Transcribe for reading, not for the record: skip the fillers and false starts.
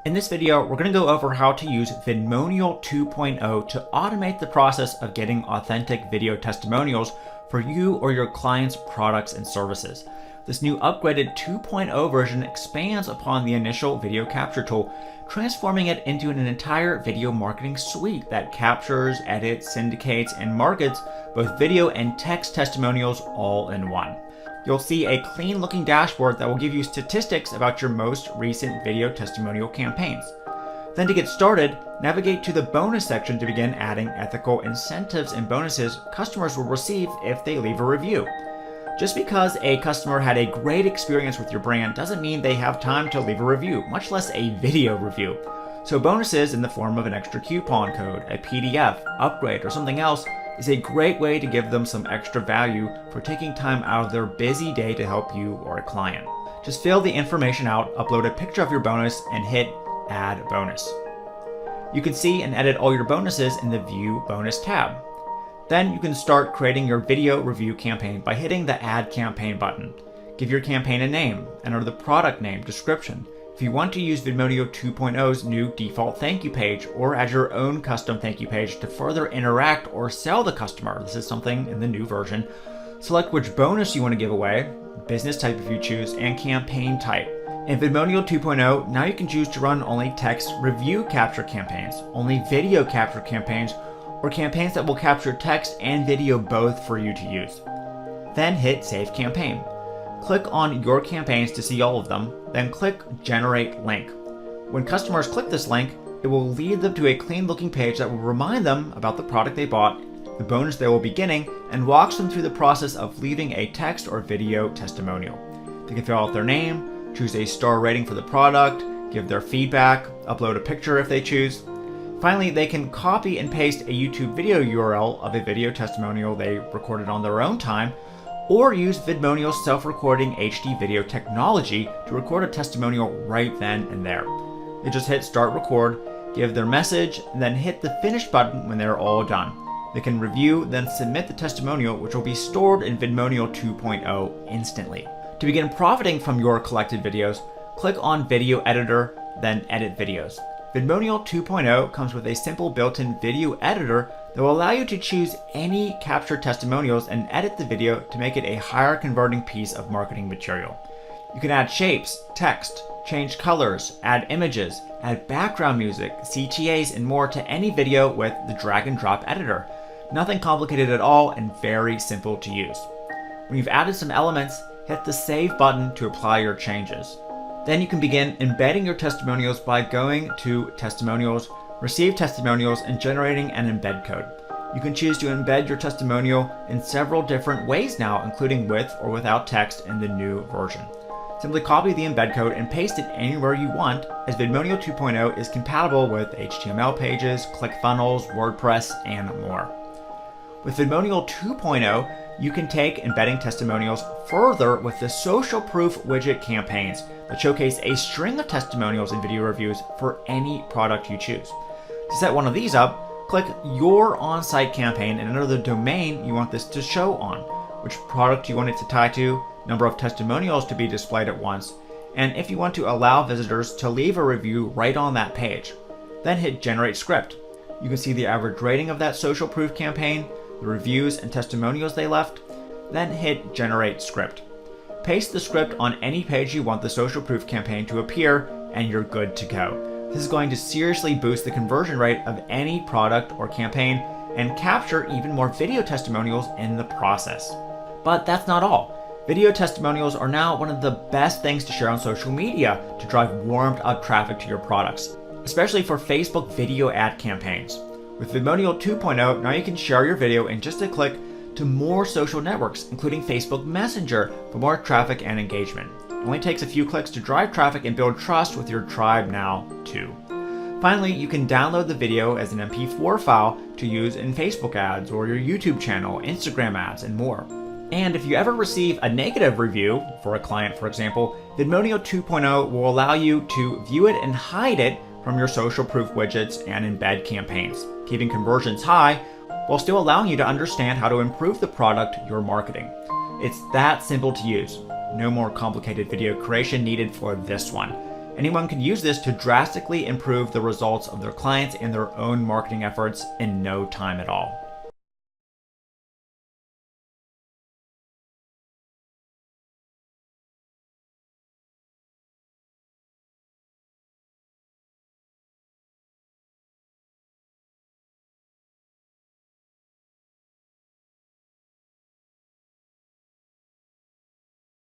In this video, we're going to go over how to use Vidmonial 2.0 to automate the process of getting authentic video testimonials for you or your clients' products and services. This new upgraded 2.0 version expands upon the initial video capture tool, transforming it into an entire video marketing suite that captures, edits, syndicates, and markets both video and text testimonials all in one. You'll see a clean looking dashboard that will give you statistics about your most recent video testimonial campaigns. Then to get started, navigate to the bonus section to begin adding ethical incentives and bonuses customers will receive if they leave a review. Just because a customer had a great experience with your brand doesn't mean they have time to leave a review, much less a video review. So bonuses in the form of an extra coupon code, a PDF, upgrade, or something else is a great way to give them some extra value for taking time out of their busy day to help you or a client. Just fill the information out, upload a picture of your bonus, and hit Add Bonus. You can see and edit all your bonuses in the View Bonus tab. Then you can start creating your video review campaign by hitting the Add Campaign button. Give your campaign a name, enter the product name, description. If you want to use Vidmonio 2.0's new default thank you page or add your own custom thank you page to further interact or sell the customer, this is something in the new version, select which bonus you want to give away, business type if you choose, and campaign type. In Vidmonio 2.0, now you can choose to run only text review capture campaigns, only video capture campaigns, or campaigns that will capture text and video both for you to use. Then hit Save Campaign. Click on your campaigns to see all of them, then click Generate Link. When customers click this link, it will lead them to a clean looking page that will remind them about the product they bought, the bonus they will be getting, and walks them through the process of leaving a text or video testimonial. They can fill out their name, choose a star rating for the product, give their feedback, upload a picture if they choose. Finally, they can copy and paste a YouTube video URL of a video testimonial they recorded on their own time, or use Vidmonial's self-recording HD video technology to record a testimonial right then and there. They just hit Start Record, give their message, and then hit the Finish button when they're all done. They can review, then submit the testimonial, which will be stored in Vidmonio 2.0 instantly. To begin profiting from your collected videos, click on Video Editor, then Edit Videos. Vidmonio 2.0 comes with a simple built-in video editor that will allow you to choose any captured testimonials and edit the video to make it a higher converting piece of marketing material. You can add shapes, text, change colors, add images, add background music, CTAs, and more to any video with the drag and drop editor. Nothing complicated at all and very simple to use. When you've added some elements, hit the Save button to apply your changes. Then you can begin embedding your testimonials by going to Testimonials, Receive Testimonials, and generating an embed code. You can choose to embed your testimonial in several different ways now, including with or without text in the new version. Simply copy the embed code and paste it anywhere you want, as Vidmonio 2.0 is compatible with HTML pages, ClickFunnels, WordPress, and more. With Vidmonio 2.0, you can take embedding testimonials further with the social proof widget campaigns that showcase a string of testimonials and video reviews for any product you choose. To set one of these up, click your on-site campaign and enter the domain you want this to show on, which product you want it to tie to, number of testimonials to be displayed at once, and if you want to allow visitors to leave a review right on that page. Then hit Generate Script. You can see the average rating of that social proof campaign, the reviews and testimonials they left, then hit Generate Script. Paste the script on any page you want the social proof campaign to appear, and you're good to go. This is going to seriously boost the conversion rate of any product or campaign and capture even more video testimonials in the process. But that's not all. Video testimonials are now one of the best things to share on social media to drive warmed up traffic to your products, especially for Facebook video ad campaigns. With Vidmonio 2.0, now you can share your video in just a click to more social networks, including Facebook Messenger, for more traffic and engagement. It only takes a few clicks to drive traffic and build trust with your tribe now, too. Finally, you can download the video as an MP4 file to use in Facebook ads or your YouTube channel, Instagram ads, and more. And if you ever receive a negative review for a client, for example, Vidmonio 2.0 will allow you to view it and hide it from your social proof widgets and embed campaigns, keeping conversions high while still allowing you to understand how to improve the product you're marketing. It's that simple to use. No more complicated video creation needed for this one. Anyone can use this to drastically improve the results of their clients and their own marketing efforts in no time at all.